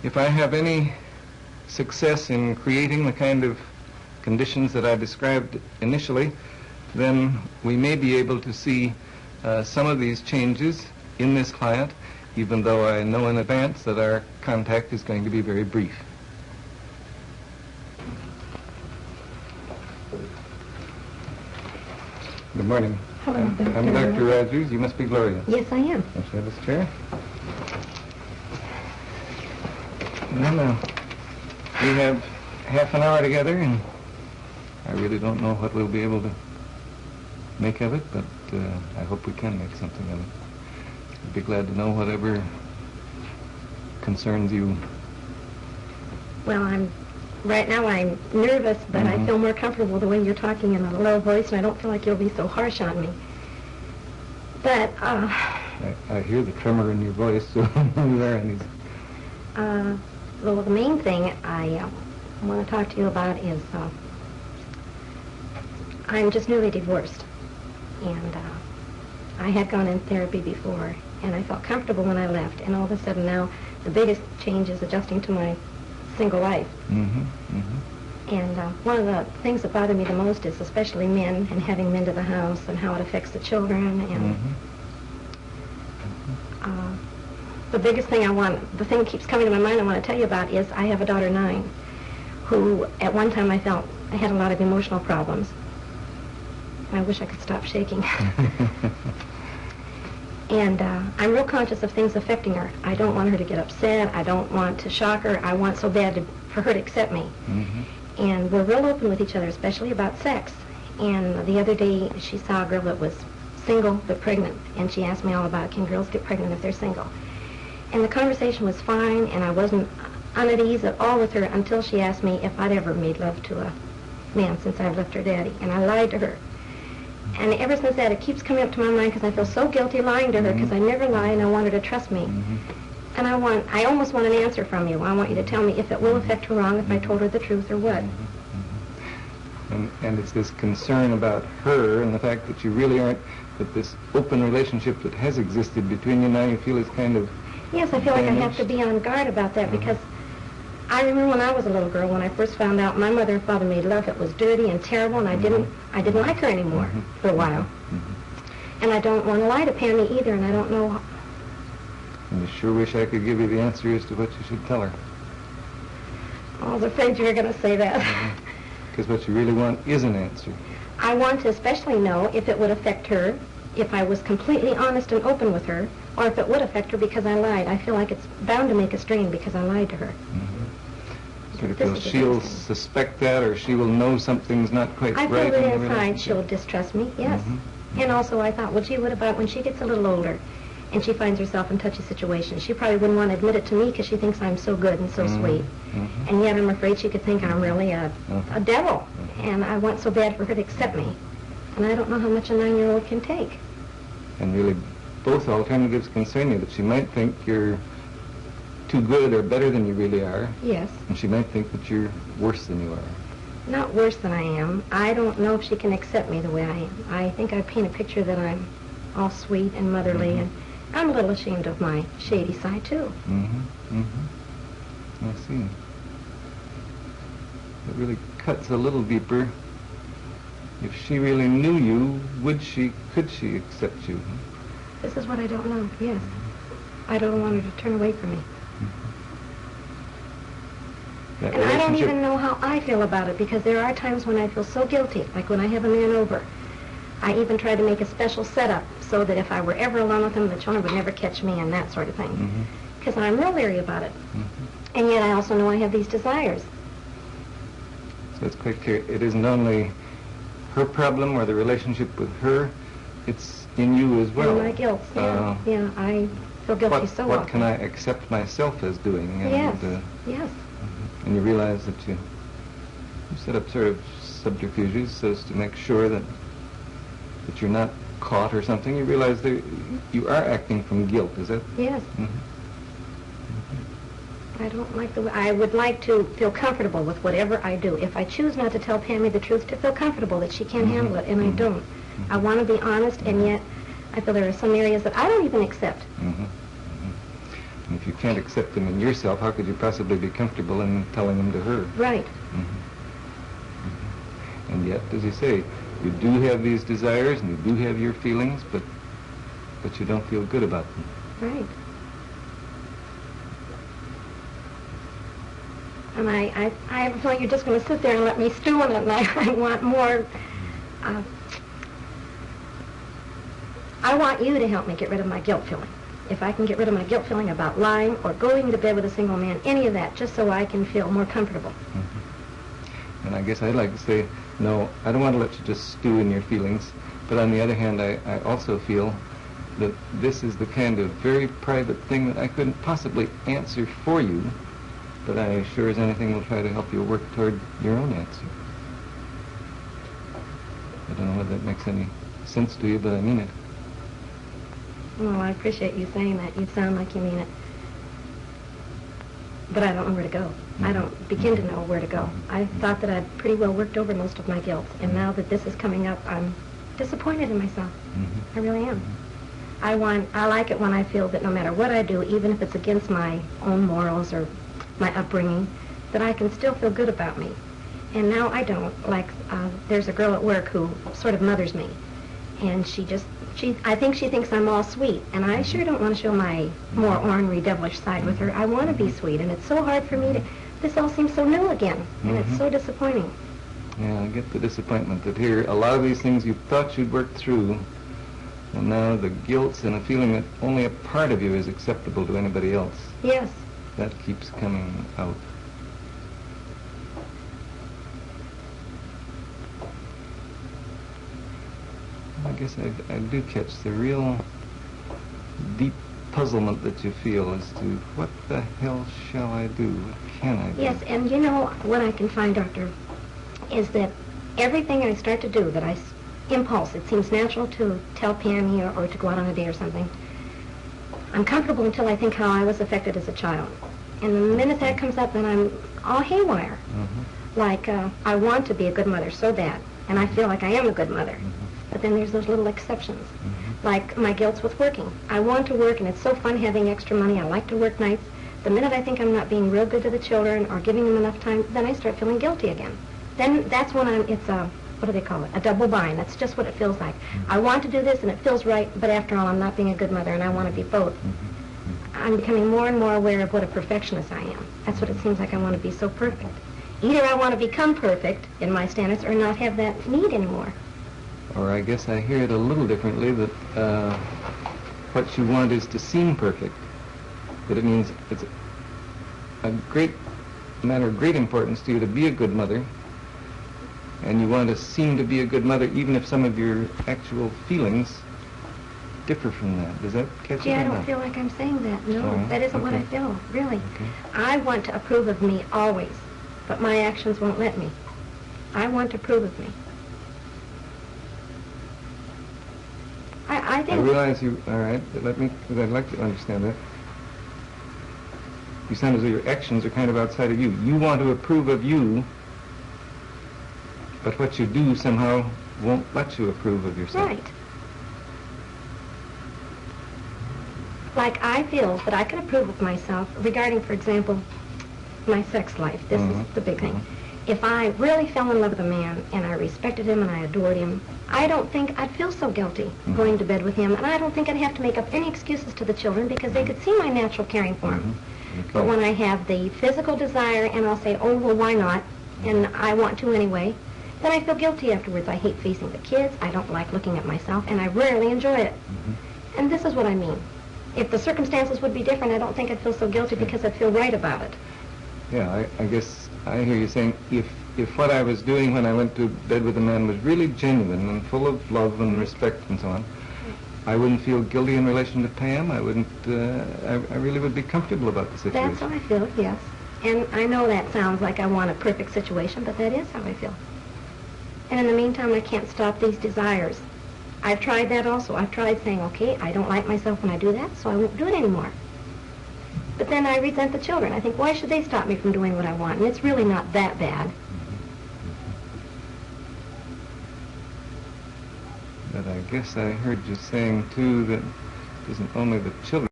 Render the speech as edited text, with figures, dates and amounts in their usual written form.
if I have any success in creating the kind of conditions that I described initially, then we may be able to see some of these changes in this client, even though I know in advance that our contact is going to be very brief. Good morning. Hello, Dr. I'm Dr. Rogers. You must be Gloria. Yes, I am. Let's have this chair. Now, we have half an hour together, and I really don't know what we'll be able to make of it, but I hope we can make something of it. I'd be glad to know whatever concerns you. Well, right now I'm nervous, but I feel more comfortable the way you're talking in a low voice, and I don't feel like you'll be so harsh on me. But, I hear the tremor in your voice, so there are these. well, the main thing I want to talk to you about is I'm just newly divorced, and I had gone in therapy before, and I felt comfortable when I left, and all of a sudden now the biggest change is adjusting to my single life. And one of the things that bother me the most is especially men, and having men to the house, and how it affects the children, and the biggest thing the thing that keeps coming to my mind I want to tell you about is I have a daughter, 9, who at one time I felt I had a lot of emotional problems. I wish I could stop shaking. And I'm real conscious of things affecting her. I don't want her to get upset. I don't want to shock her. I want so bad for her to accept me. And we're real open with each other, especially about sex. And the other day she saw a girl that was single but pregnant, and she asked me all about, can girls get pregnant if they're single? And the conversation was fine, and I wasn't at ease at all with her until she asked me if I'd ever made love to a man since I left her daddy, and I lied to her. And ever since that, it keeps coming up to my mind because I feel so guilty lying to her because I never lie, and I want her to trust me. And I almost want an answer from you. I want you to tell me if it will affect her wrong if I told her the truth or what. And it's this concern about her and the fact that you really aren't, that this open relationship that has existed between you now you feel is kind of Yes, I feel like I have to be on guard about that because I remember when I was a little girl, when I first found out my mother and father made love, it was dirty and terrible, and I didn't like her anymore for a while. And I don't want to lie to Pammy either, and I don't know. And I sure wish I could give you the answer as to what you should tell her. I was afraid you were going to say that. Because what you really want is an answer. I want to especially know if it would affect her, if I was completely honest and open with her, or if it would affect her because I lied. I feel like it's bound to make a strain because I lied to her. Sort of feel she'll suspect that, or she will know something's not quite right. I feel that inside she'll distrust me, yes. And also I thought, well, gee, what about when she gets a little older and she finds herself in touchy situations? She probably wouldn't want to admit it to me because she thinks I'm so good and so sweet. And yet I'm afraid she could think I'm really a devil. And I want so bad for her to accept me. And I don't know how much a 9-year-old can take. And really, both alternatives concern you, that she might think you're too good or better than you really are. Yes. And she might think that you're worse than you are. Not worse than I am. I don't know if she can accept me the way I am. I think I paint a picture that I'm all sweet and motherly, and I'm a little ashamed of my shady side, too. I see. It really cuts a little deeper. If she really knew you, could she accept you? This is what I don't know, yes. I don't want her to turn away from me. And I don't even know how I feel about it, because there are times when I feel so guilty, like when I have a man over. I even try to make a special setup so that if I were ever alone with him, the children would never catch me and that sort of thing. Because I'm real leery about it. And yet I also know I have these desires. So it's quite clear. It isn't only her problem or the relationship with her, it's in you as well. And my guilt, yeah, I feel guilty so often. What can I accept myself as doing? And, yes. And you realize that you set up sort of subterfuges so as to make sure that you're not caught or something. You realize that you are acting from guilt, is that? Yes. I don't like the way. I would like to feel comfortable with whatever I do. If I choose not to tell Pammy the truth, to feel comfortable that she can't handle it, and I don't. I want to be honest, and yet I feel there are some areas that I don't even accept. And if you can't accept them in yourself, how could you possibly be comfortable in telling them to her? Right. And yet, as you say, you do have these desires and you do have your feelings, but you don't feel good about them. Right. And I have a feeling you're just going to sit there and let me stew on it, and I want more. I want you to help me get rid of my guilt feeling. If I can get rid of my guilt feeling about lying or going to bed with a single man, any of that, just so I can feel more comfortable. And I guess I'd like to say, no, I don't want to let you just stew in your feelings, but on the other hand, I also feel that this is the kind of very private thing that I couldn't possibly answer for you, but I sure as anything will try to help you work toward your own answer. I don't know whether that makes any sense to you, but I mean it. Well, I appreciate you saying that. You sound like you mean it. But I don't know where to go. I don't begin to know where to go. I thought that I'd pretty well worked over most of my guilt, and now that this is coming up, I'm disappointed in myself. I really am. I like it when I feel that no matter what I do, even if it's against my own morals or my upbringing, that I can still feel good about me. And now I don't. Like, there's a girl at work who sort of mothers me, and I think she thinks I'm all sweet, and I sure don't want to show my more ornery, devilish side with her. I want to be sweet, and it's so hard for me to. This all seems so new again, and it's so disappointing. Yeah, I get the disappointment that here, a lot of these things you thought you'd worked through, and now the guilt and a feeling that only a part of you is acceptable to anybody else. Yes. That keeps coming out. I guess I do catch the real deep puzzlement that you feel as to what the hell shall I do? What can I do? Yes, and you know what I can find, Doctor, is that everything I start to do, that impulse, it seems natural to tell Pam here or to go out on a date or something, I'm comfortable until I think how I was affected as a child. And the minute that comes up, then I'm all haywire. Like, I want to be a good mother so bad, and I feel like I am a good mother. But then there's those little exceptions. Like my guilt's with working. I want to work, and it's so fun having extra money. I like to work nights. The minute I think I'm not being real good to the children or giving them enough time, then I start feeling guilty again. Then that's when it's a, what do they call it? A double bind. That's just what it feels like. I want to do this, and it feels right, but after all, I'm not being a good mother, and I want to be both. I'm becoming more and more aware of what a perfectionist I am. That's what it seems like. I want to be so perfect. Either I want to become perfect in my standards or not have that need anymore. Or I guess I hear it a little differently, that what you want is to seem perfect. That it means it's a matter of great importance to you to be a good mother, and you want to seem to be a good mother even if some of your actual feelings differ from that. Does that catch you? Yeah, I don't feel like I'm saying that. No, Right. that isn't what I feel, really. I want to approve of me always, but my actions won't let me. I want to approve of me. I I think... realize you, all right, let me, because I'd like to understand that. You sound as though your actions are kind of outside of you. You want to approve of you, but what you do somehow won't let you approve of yourself. Right. Like, I feel that I can approve of myself regarding, for example, my sex life. This is the big thing. If I really fell in love with a man and I respected him and I adored him, I don't think I'd feel so guilty going to bed with him, and I don't think I'd have to make up any excuses to the children because they could see my natural caring for him. But when I have the physical desire and I'll say, oh, well, why not, and I want to anyway, then I feel guilty afterwards. I hate facing the kids, I don't like looking at myself, and I rarely enjoy it. And this is what I mean. If the circumstances would be different, I don't think I'd feel so guilty because I'd feel right about it. Yeah, I guess I hear you saying if what I was doing when I went to bed with a man was really genuine and full of love and respect and so on, I wouldn't feel guilty in relation to Pam. I wouldn't, I really would be comfortable about the situation. That's how I feel, yes. And I know that sounds like I want a perfect situation, but that is how I feel. And in the meantime, I can't stop these desires. I've tried that also. I've tried saying, okay, I don't like myself when I do that, so I won't do it anymore. But then I resent the children. I think, why should they stop me from doing what I want? And it's really not that bad. But I guess I heard you saying, too, that it isn't only the children